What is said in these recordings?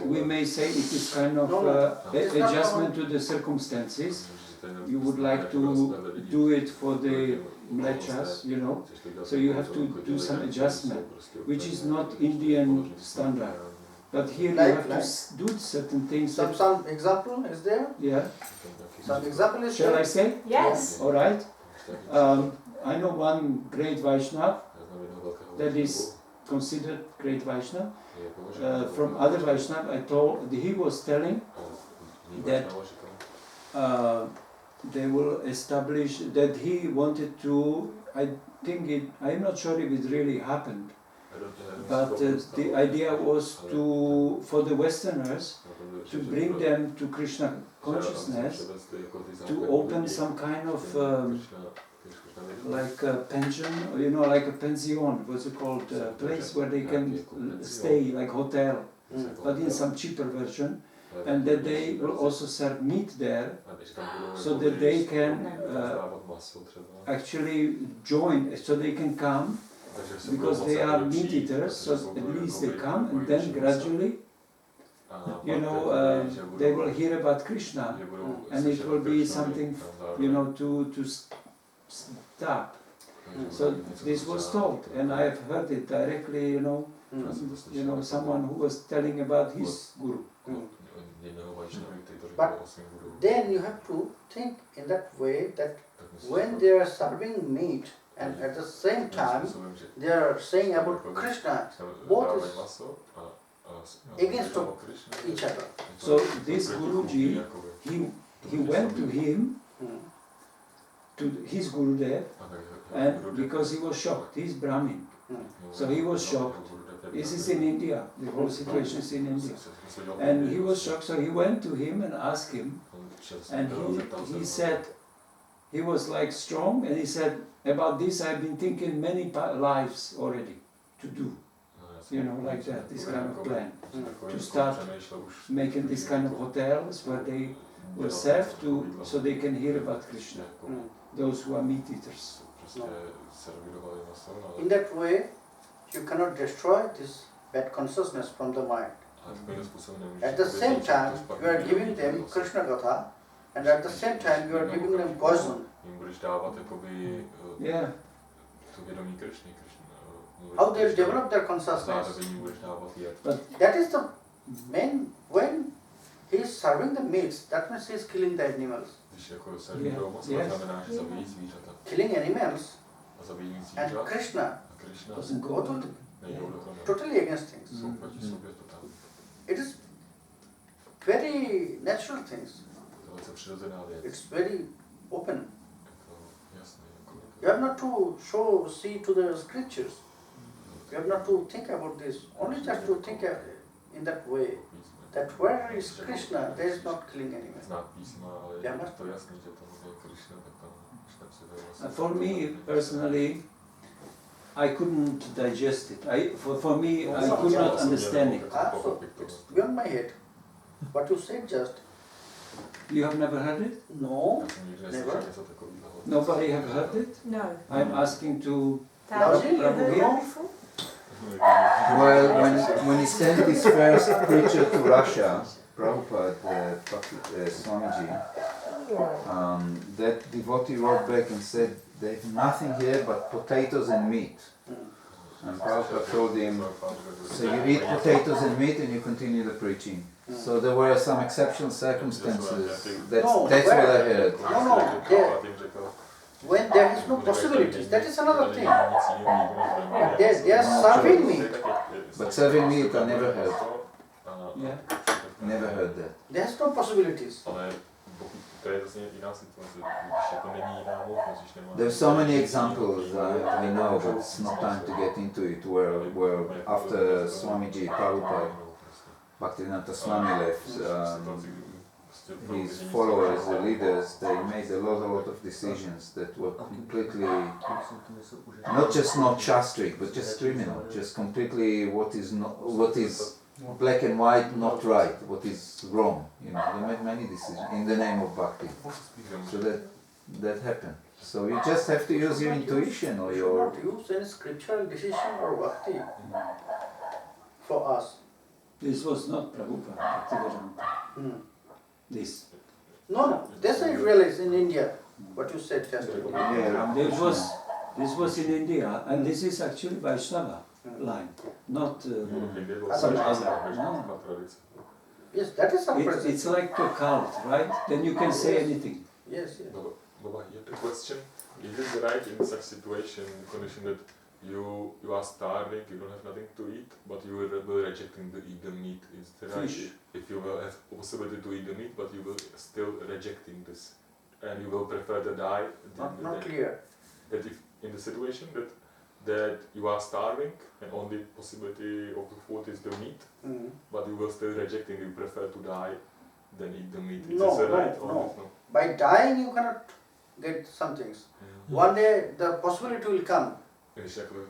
We may say it is kind of adjustment to the circumstances. You would like to do it for the mlechas, you know, so you have to do some adjustment, which is not Indian standard. But here you have to do certain things. Some example is there? Yeah. Some example is Shall there? I say? Yes. All right. I know one great Vaishnava that is considered great Vaishnava. From other Vaishnava, he was telling that they will establish, that he wanted to, I'm not sure if it really happened, but the idea was for the Westerners, to bring them to Krishna consciousness, to open some kind of like a pension, you know, like a pension, what's it called, place where they can stay, like hotel, but in some cheaper version, and that they will also serve meat there, so that they can actually join, so they can come, because they are meat eaters, so at least they come, and then gradually, you know, they will hear about Krishna, and it will be something, you know, to stop. So this was told, and I have heard it directly, you know, someone who was telling about his guru. But then you have to think in that way that when they are serving meat and at the same time they are saying about Krishna, both is against each other. So this Guruji, he went to him, to his Gurudev, and because he was shocked, he's Brahmin, so he was shocked. This is in India, the whole situation is in India. And he was shocked, so he went to him and asked him, and he said, he was like strong, and he said, about this I've been thinking many lives already to do, you know, like that, this kind of plan, to start making this kind of hotels where they will serve so they can hear about Krishna, those who are meat eaters. In that way, you cannot destroy this bad consciousness from the mind. At the same time, you are giving them Krishna Gatha, and at the same time, you are giving them poison. Yeah. How they will develop their consciousness? But that is the main, when he is serving the meats, that means he is killing the animals. Killing animals and Krishna Doesn't go totally against things. It is very natural things. It's very open. You have not to see to the scriptures. You have not to think about this. Only just to think in that way, that where is Krishna, there is not killing animals. For me personally, I couldn't digest it. For me, I could not understand it. So it's beyond my head. What you said just. You have never heard it? No, never. Nobody have heard it? No. I'm asking to Prabhu here. Well, when he sent his first preacher to Russia, Prabhupada Swamiji, that devotee wrote back and said, they have nothing here but potatoes and meat. And Prabhupada told him, so you eat potatoes and meat and you continue the preaching. So there were some exceptional circumstances. That's what I heard. No. When there is no possibilities, that is another thing. They are serving meat. But serving meat, I never heard. Yeah. Never heard that. There's no possibilities. There's so many examples I know, but it's not time to get into it, where after Swamiji, Prabhupada, Bhaktivedanta Swami left, his followers, the leaders, they made a lot of decisions that were completely, not just not shastric, but just criminal, just completely what is black and white, not right, what is wrong. You know, they made many decisions in the name of Bhakti. So that happened. So you just have to use your intuition or your... You should not use any scriptural decision or Bhakti for us. This was not Prabhupada, Bhaktivedanta. This. No. This I realize in India. What you said just. This was in India, and this is actually Vaishnava line, not some other. No. Yes, that is some presence. It's like a cult, right? Then you can say anything. Yes. Baba, here the question, is it right in such situation, condition that you are starving, you don't have nothing to eat, but you will rejecting to eat the meat, is it right? Fish. If you will have possibility to eat the meat, but you will still rejecting this, and you will prefer to die. Not clear. That if in the situation that you are starving and only possibility of the food is the meat, but you will still rejecting, you prefer to die than eat the meat. Is this right or no. no? By dying you cannot get some things. One day the possibility will come.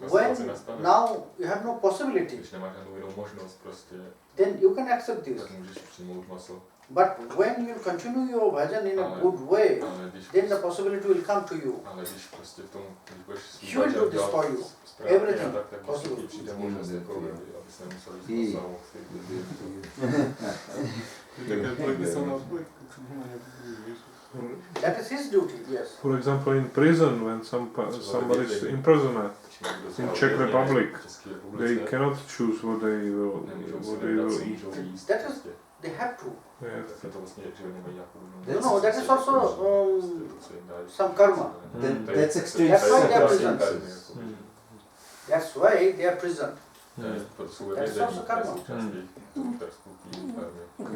When now you have no possibility, then you can accept this. But when you continue your bhajan in a good way, then the possibility will come to you. He will do this for you. Everything possible. That is his duty, yes. For example, in prison, when somebody is imprisoned in Czech Republic, they cannot choose what they will eat. That is, they have to. Yes. No, that is also some karma. That's extreme That's why they are prisoned. circumstances. That's why they are prisoned. That's also karma.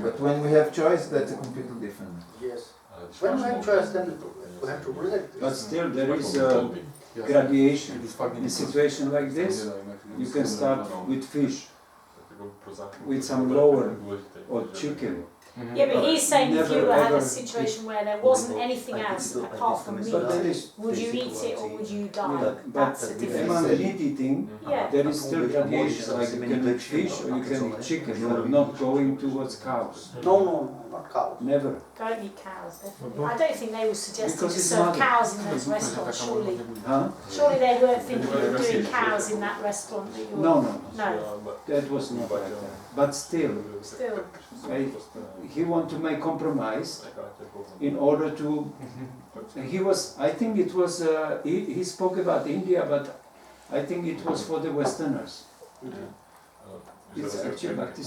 But when we have choice, that's a completely different. Yes. When we have choice, then we have to reject But this. still there is a gradation. In a situation like this, you can start with fish, with some lower, or chicken. Yeah, but he's saying if you Never, had a ever situation where there wasn't anything else apart from meat, But there is, would you eat it or would you die? but That's a if difference. among meat eating, Yeah. there is still gradation, like you can eat fish or you can eat chicken, you are not going towards cows. No, not cows. Never. Don't eat cows, definitely. I don't think they were suggesting Because to it's serve mother. cows in those restaurants, surely. Huh? Surely they weren't thinking of doing cows in that restaurant that you were... No, No, that was not like that. But still, still. he want to make compromise in order to. I think it was. He spoke about India, but I think it was for the Westerners. It's actually Bhakti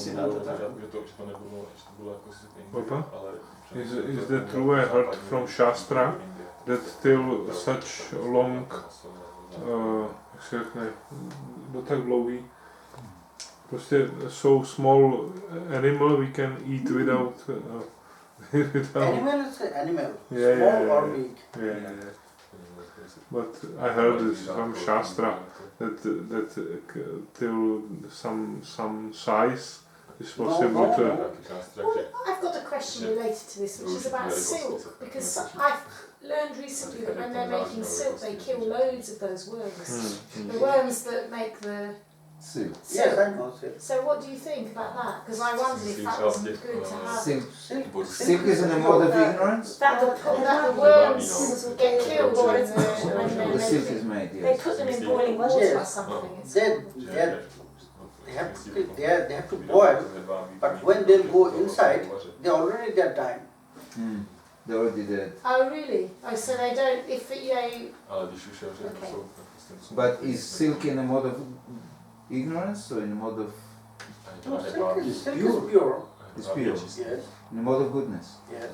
Papa, is that true? I heard from Shastra that till such long, jak se řekne, do tak dlouhý, prostě so small animal we can eat without. Animal is an animal, Yeah, small yeah, or yeah. big. Yeah. But I heard this from Shastra that till some size is possible to. Well, I've got a question related to this, which is about silk, because I've learned recently that when they're making silk, they kill loads of those worms. The worms that make the Silk. Yes, I know. So what do you think about that? Because I wondered if that wasn't good to have. Silk is in a mode of ignorance. That the worms get killed when The silk is made, they yes. put them in boiling water or Yes. something. It's- They have to boil, but when they go inside, they already they're dying. They already did. Oh really? Oh, so they don't. If they. But is silk in a mode of ignorance or in a mode of No, silk is pure? pure. It's pure. Yes, In a mode of goodness? yes.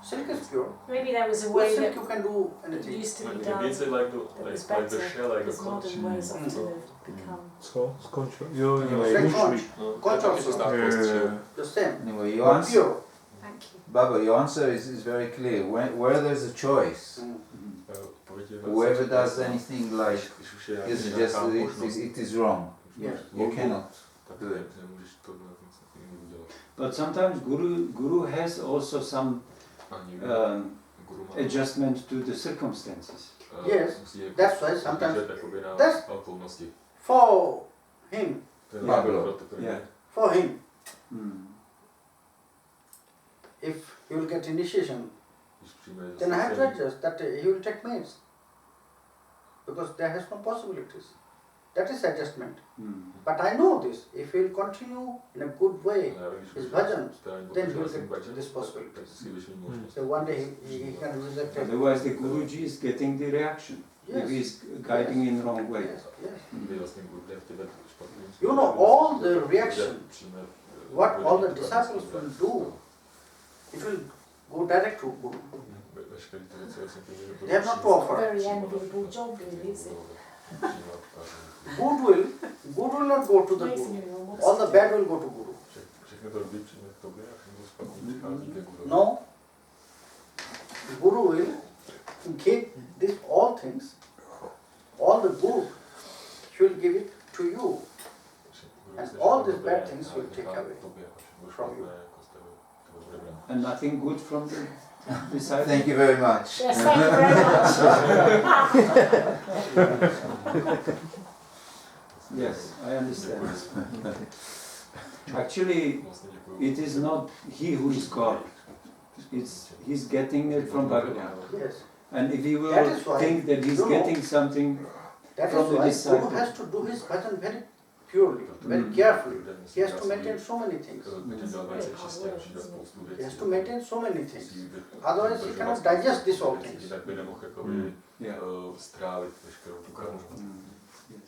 Silk is pure. Maybe there was a With way silk that you can do it anything. used to be Like done the that was shell, better, like a because conch. modern ways often have become. Co? Skončil? Jo, Like conch. Conch also. Yeah. The same. Anyway, But pure. Thank you. Baba, your answer is very clear. Where there's a choice, whoever does anything like you suggested, it is wrong. Yes. You cannot do it. But sometimes Guru has also some adjustment to the circumstances. Yes, that's why sometimes that's for him. Yeah. For him, Mm. if he will get initiation, then I have to adjust that he will take maids. Because there has no possibilities. That is adjustment. But I know this. If he will continue in a good way, his bhajan, then he will get this possibility. So one day he can reject it. Otherwise the Guruji is getting the reaction. Yes. If he is guiding in wrong way. Yes, yes. You know all the reaction, what all the disciples will do, it will go direct to Guru. They have not to offer. Very enviable job, really, is it? Good will not go to the Guru. All the bad will go to Guru. No. Guru will give this all things, all the good, he will give it to you. And all these bad things will take away from you. And nothing good from the disciple. Thank you very much. Yes, thank you very much. Yes, I understand. Actually, it is not he who is God. He's getting it from Bhagavan. Yes. And if he will That is why, think that he's getting something that from is the why disciple. Guru has to do his bhajan very purely, very carefully. He has to maintain so many things. He has to maintain so many things. Otherwise he cannot digest these all things. Yeah.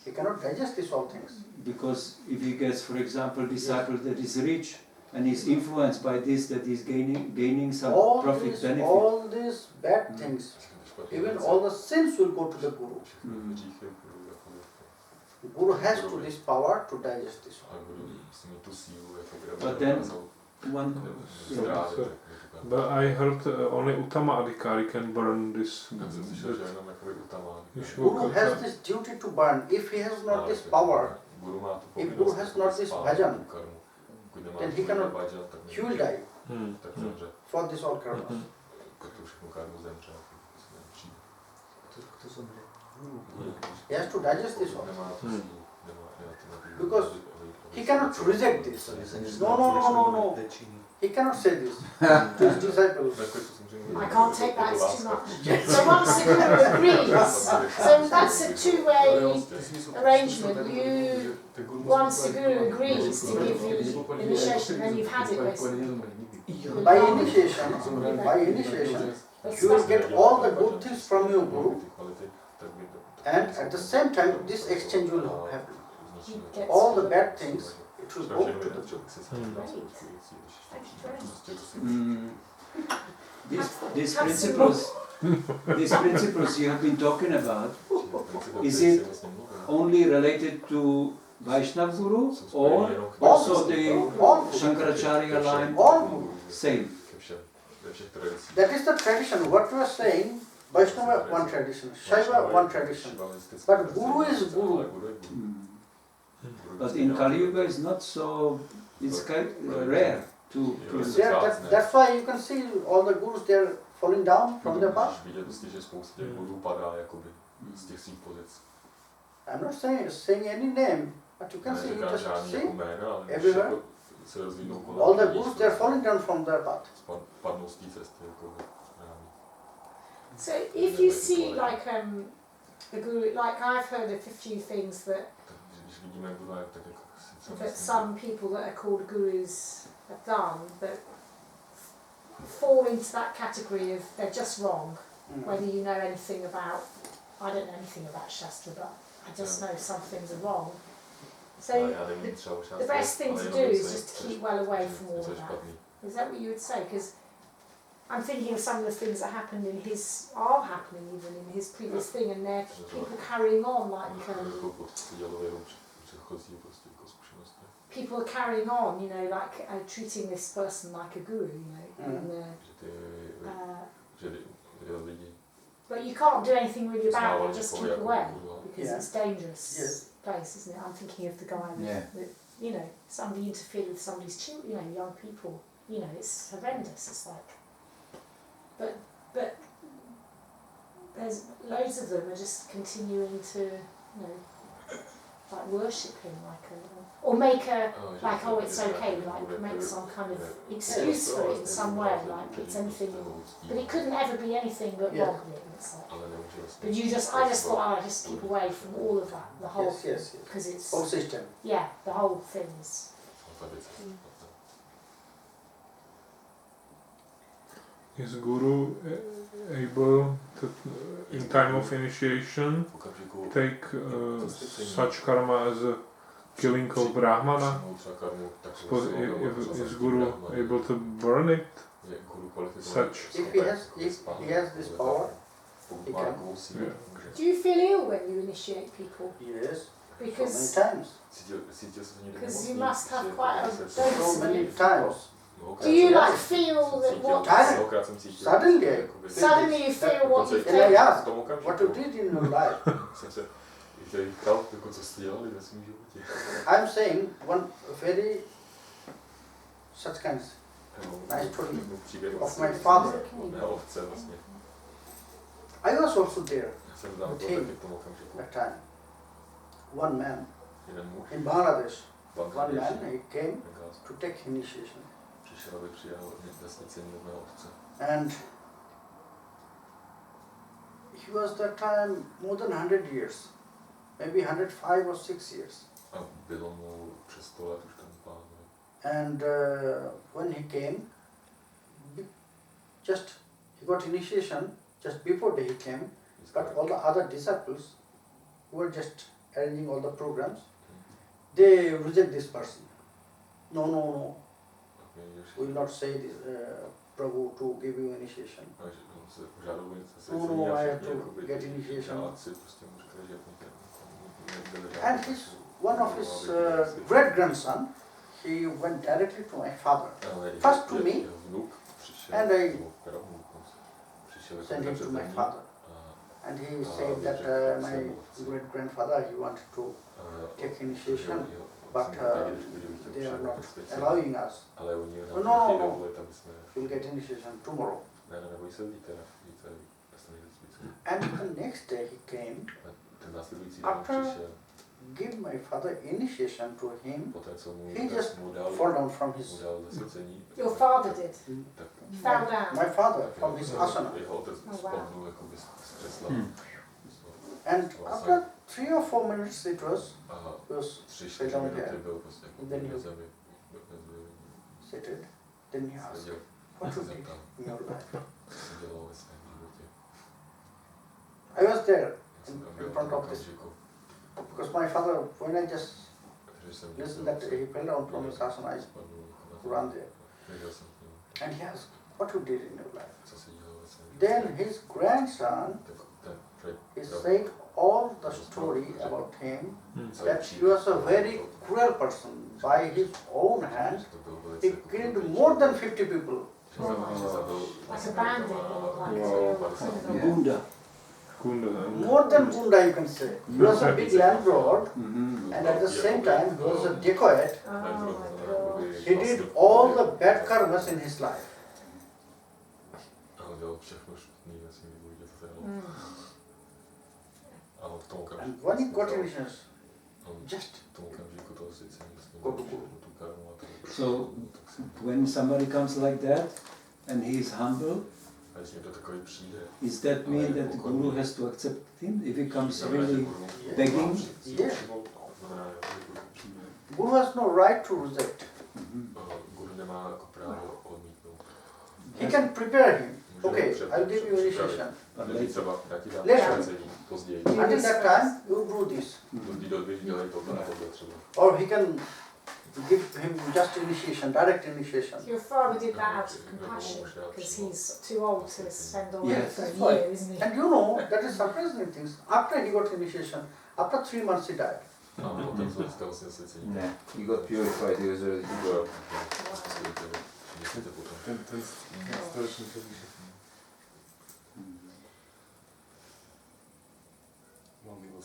He cannot digest these all things. Because if he gets, for example, disciple that is rich and is influenced by this, that he's gaining some profit benefit. All these bad things, even all the sins will go to the Guru. The Guru has to this power to digest this all. But then one But I heard only Uttama Adhikari can burn this. Guru has this duty to burn. If he has not this power, if Guru has not this bhajan, then he cannot, he will die for this all karmas. He has to digest this all. Because he cannot reject this. No. He cannot say this to his disciples. I can't take that, it's too much. So once the Guru agrees, so that's a two-way arrangement. Once the Guru agrees to give you initiation, then you've had it basically. By initiation, you will get all the good things from your Guru, and at the same time this exchange will happen. All the bad things, it will go to the Guru. These principles you have been talking about, is it only related to Vaishnava Guru or also the Shankaracharya line? All Same. that is the tradition. What we are saying, Vaishnava one tradition, Shaiva one tradition, but Guru is Guru. But in Kali Yuga it's not so, it's kind of rare to That's why you can see all the Gurus, they are falling down from their path. I'm not saying any name, but you can see, you just see everywhere. All the Gurus, they are falling down from their path. So if you see like the Guru, like I've heard of a few things that some people that are called gurus have done that fall into that category of they're just wrong. Whether you know anything about, I don't know anything about Shastra, but I just know some things are wrong. So the best thing to do is just to keep well away from all of that. Is that what you would say? Because I'm thinking of some of the things that happened are happening even in his previous thing, and they're people carrying on like people are carrying on, like treating this person like a guru, but you can't do anything really about it, just keep away, because it's a dangerous place, isn't it? I'm thinking of the guy that, somebody interfered with somebody's children, young people, it's horrendous, it's like, but there's loads of them are just continuing to, like worship him, or make a like, oh, it's okay, like make some kind of excuse for it in some way, like it's anything, but it couldn't ever be anything but wrong. It's like, but I just thought, I just keep away from all of that, the whole thing, because it's whole system. Yeah, the whole thing's. Is Guru able to, in time of initiation, take such karma as a killing of Brahmana? Suppose is Guru able to burn it? Such. If he has this power, he can. Yeah. Do you feel ill when you initiate people? Yes. Because So many times. Because you must have quite a So many times. Do you like feel that what suddenly you feel what you've And I done? ask, what you did in your life? I'm saying one very such kind of nice story of my father. I was also there with him that time. One man in Bangladesh, one man, he came to take initiation. And he was that time more than 100 years, maybe 105 or 6 years. And when he came, just he got initiation just before he came, but all the other disciples who were just arranging all the programs, they reject this person. No, no, no. We will not say this, Prabhu, to give you initiation. No, I have to get initiation. And one of his great-grandson, he went directly to my father. First to me, and I sent him to my father. And he said that my great-grandfather, he wanted to take initiation, but they are not allowing us. No, no, no, we'll get initiation tomorrow. And the next day he came, after give my father initiation to him, he just fell down from his... Your father did? He fell down? My father, from his asana. Oh, wow. And after 3 or 4 minutes it was, he was fell down here. And then he seated, then he asked, what you did in your life? I was there in front of this, because my father, when I just listened that he fell down from his asana, I ran there. And he asked, what you did in your life? Then his grandson, he said all the story about him, that he was a very cruel person. By his own hands, he killed more than 50 people. Like a bandit or like a Gunda. More than Gunda, you can say. He was a big landlord, and at the same time he was a dacoit. Oh my God. He did all the bad karmas in his life. And when he got initiation, just go to Guru. So when somebody comes like that and he is humble, does that mean that the Guru has to accept him if he comes really begging? Yes. Guru has no right to reject. He can prepare him. Okay, I'll give you initiation. Later, until that time, you do this. Or he can give him just initiation, direct initiation. Your father did that out of compassion, because he's too old to spend all Yes. for a year, isn't he? And you know, that is surprising things. After he got initiation, after 3 months he died. Yeah, he got purified, he was already pure.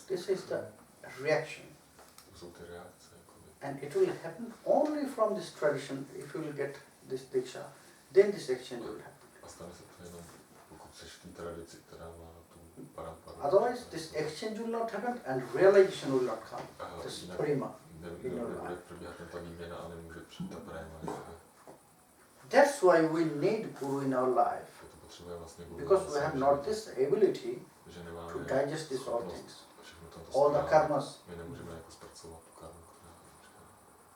This is the reaction. And it will happen only from this tradition. If you will get this diksha, then this exchange will happen. Otherwise, this exchange will not happen and realization will not come. This prema in your life. That's why we need Guru in our life. Because we have not this ability to digest these all things. All the karmas.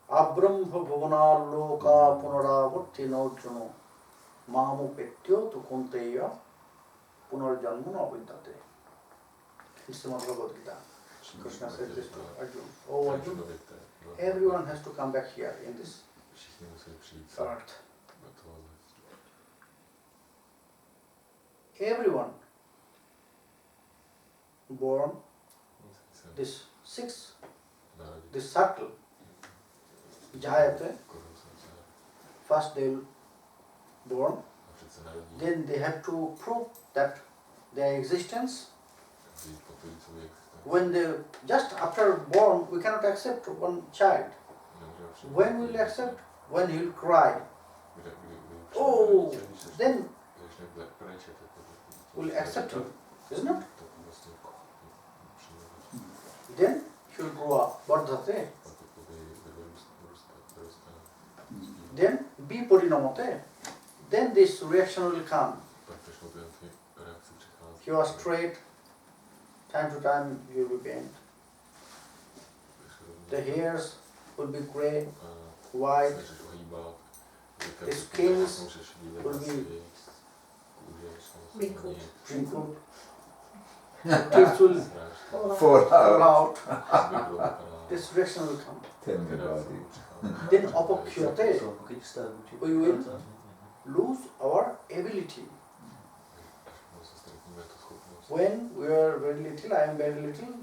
Abrahma bhavana loka punaravatti naujano mamu petyo tu kunteya punarjanmu navidyate. It's the Bhagavad Gita. Krishna says this to Arjuna. Oh Arjuna, everyone has to come back here in this earth. Everyone born this circle, Jayate, first they will born, then they have to prove that their existence. When they just after born, we cannot accept one child. When will we accept? When he will cry. Oh, then we'll accept him, isn't it? Then he will grow up. Vardhate. Then be parinamate. Then this reaction will come. He was straight. Time to time he will be bent. The hairs will be grey, white. The skins will be Wrinkled. The teeth will fall fall out. out. This reaction will come. Tell me about it. Then apokhyate, we will lose our ability. When we are very little, I am very little,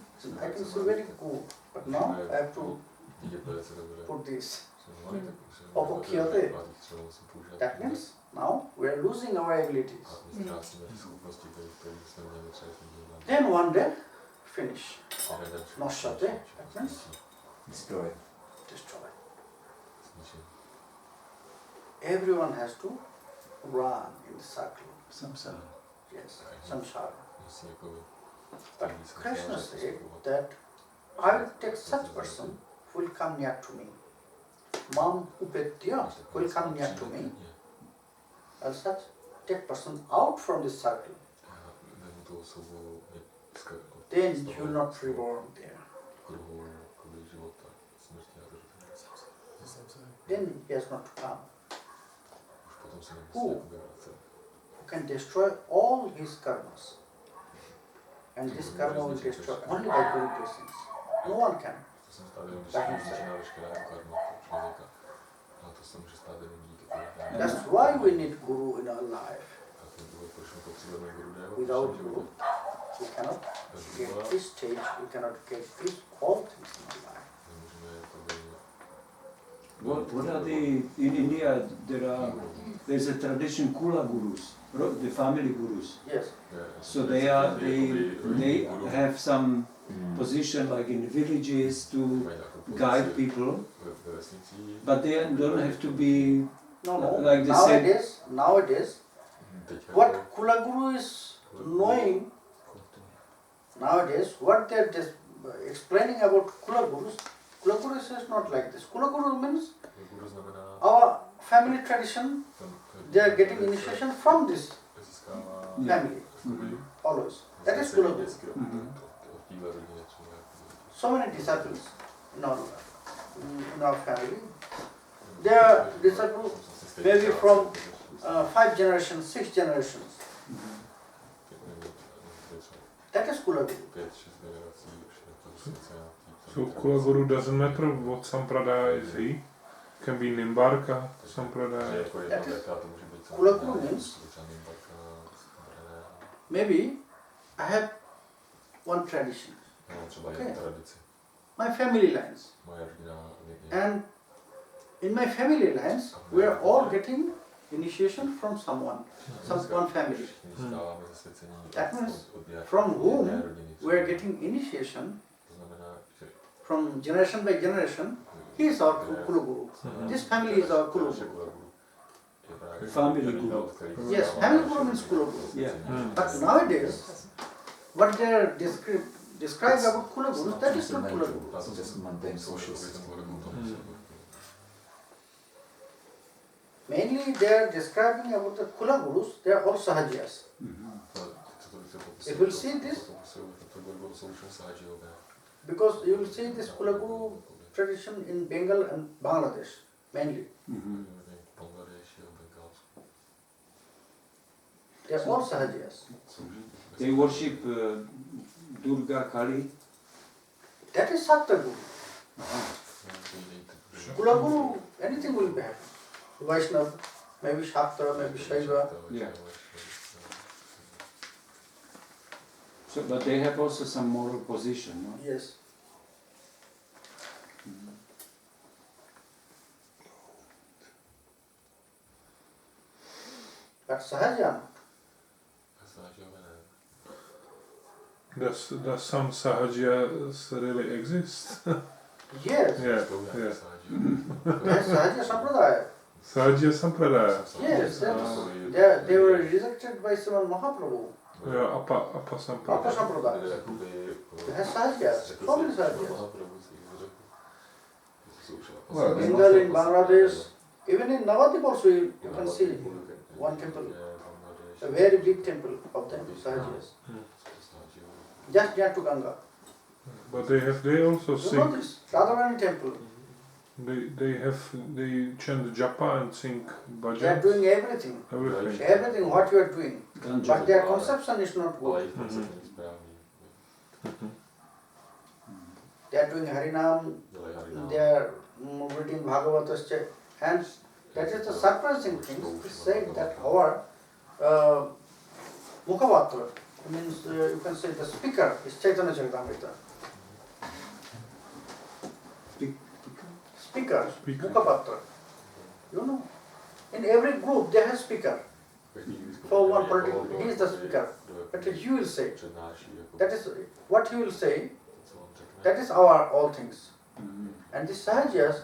I can see very good. But now I have to put this. Apokhyate. That means now we are losing our abilities. Then one day, finish. Nashate. That means Destroy. destroy. Everyone has to run in the circle. Samsara. Yes, samsara. But Krishna said that I will take such person who will come near to me. Mam upetya will come near to me. I'll such take person out from this circle. Then he will not reborn there. Then he has not to come. Who can destroy all his karmas? And this karma will destroy only by Guru blessings. No one can. By himself. That's why we need Guru in our life. Without Guru, we cannot get this stage, we cannot get these qualities in our life. What are the, in India there's a tradition Kula Gurus, the family Gurus. Yes. So they have some position like in villages to guide people, but they don't have to be like the same. Nowadays, what Kula Guru is knowing, nowadays, what they are just explaining about Kula Gurus is not like this. Kula Guru means our family tradition, they are getting initiation from this family, always. That is Kula Guru. So many disciples in our family. They are disciples maybe from 5 generations, 6 generations. That is Kula Guru. So Kula Guru doesn't matter what Sampradaya is he? Can be Nimbarka, Sampradaya. That is Kula Guru means maybe I have one tradition. Okay. My family lines. And in my family lines, we are all getting initiation from someone, one family. That means from whom we are getting initiation from generation by generation, he is our Kula Guru. This family is our Kula Guru. Family Guru. Yes, family Guru means Kula Guru. Yeah. But nowadays, what they are described about Kula Gurus, that is not Kula Guru. It's just mundane social system. Mainly they are describing about the Kula Gurus, they are all Sahajiyas. You will see this, because you will see this Kula Guru tradition in Bengal and Bangladesh, mainly. They are all Sahajiyas. They worship Durga Kali. That is Sakta Guru. Kula Guru, anything will be happy. Vaishnava, maybe Shakta, maybe Shaiva. Yeah. So, but they have also some moral position, no? Yes. But Sahaja, Does some Sahajiyas really exist? yes. Yeah. That's Sahaja Sampradaya. Sahajiya Sampradaya. Yes, they were rejected by Sriman Mahaprabhu. Yeah, Apa Papa Sampradaya. Sampradaya. They have Sahajas, so many Sahajas. Well, In Bengal, in Bangladesh, even in Navadip also you can see one temple, a very big temple of them, Sahajas. Just near to Ganga. But they also You know sing. this Radharani temple. They chant japa and sing They are bhajan. doing everything. Everything. Everything what you are doing. Ganja. But their conception is not good. They are doing Harinam, they are reading Bhagavatascha, and that is the surprising thing. It is said that our Mukhavatra, means you can say the speaker is Chaitanya Charitamrita. Speaker, Mukhavatra. You know, in every group they have speaker. For one particular, he is the speaker. But he will say, that is what he will say, that is our all things. And the Sahajas,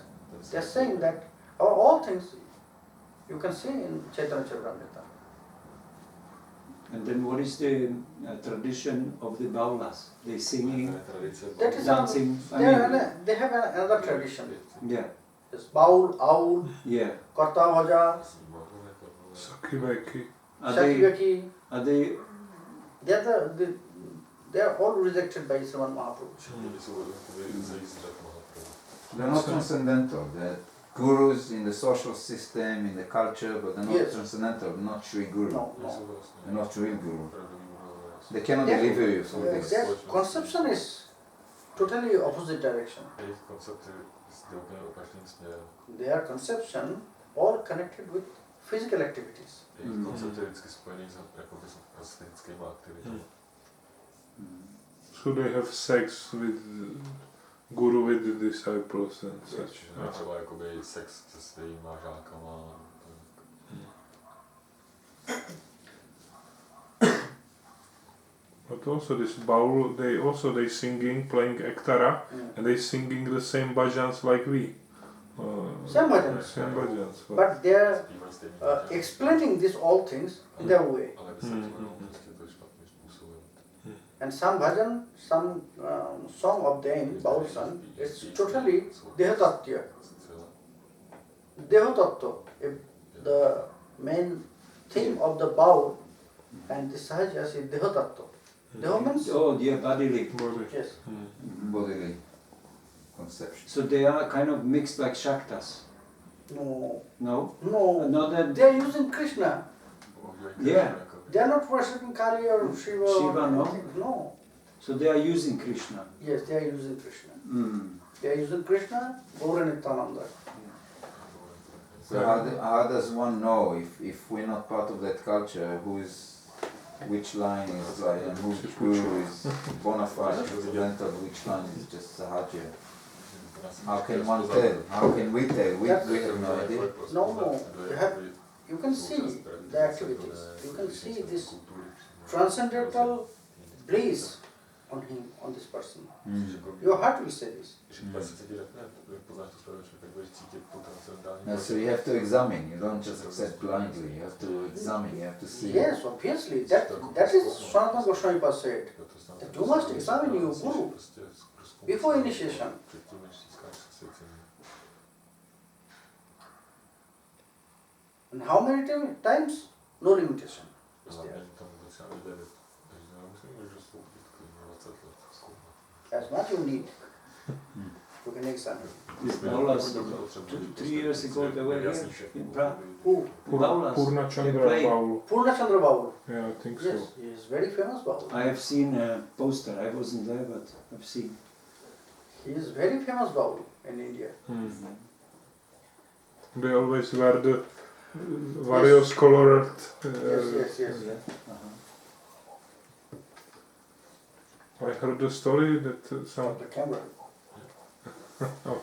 they are saying that our all things you can see in Chaitanya Charitamrita. And then what is the tradition of the Baulas? They singing, That is dancing. they have another tradition. Yeah, It's Baul, Aul, yeah. Karta Bhaja, Sakivaki. Are they? Shakyaki. Are they? They are all rejected by Sriman Mahaprabhu. They're not transcendental. They're gurus in the social system, in the culture, but they're not Yes. transcendental. They're not Sri Guru. No. They're not real Guru. They cannot Their- deliver you from this. Their conception is totally opposite direction. Their conception all connected with physical activities. So they have sex with Guru with the disciples and such. Třeba jakoby sex se svýma žákama. But also this Baul, they singing, playing ektara, and they singing the same bhajans like we. Same bhajans. Same bhajans. But they are explaining these all things in their way. And some bhajan, some song of them, Baul song, it's totally Dehatatya. Dehotattva, the main theme of the Baul and the Sahajas is Dehotattva. Deho means, Oh, yeah, bodily. yes. Bodily conception. So they are kind of mixed like Shaktas. No, No? no, Not that. they are using Krishna. Yeah. They are not worshipping Kali or Shiva. or Shiva, no? anything. No. So they are using Krishna. Yes, they are using Krishna. Mm. They are using Krishna, Gaura Nityananda. So how does one know if we're not part of that culture, which line is like, and which guru is bona fide, transcendental, which line is just Sahaja? How can one tell? How can we tell? We have no idea. No, you can see the activities. You can see this transcendental bliss on him, on this person. Mm. Your heart will say this. So you have to examine, you don't just accept blindly, you have to examine, you have to see. Yes, obviously, that is Sanatana Goswami said, that you must examine your guru before initiation. And how many times? No limitation is there. As much you need, you can examine. These Baulas, 3 years ago, they were here in Prague. Who? Baulas. Purna They Chandra play. Baul. Purna Chandra Baul. Yeah, I think Yes, so. he is very famous Baul. I have seen a poster, I wasn't there, but I've seen. He is very famous Baul in India. They always wear the various colored. Yes. I heard the story that some. The camera. Oh.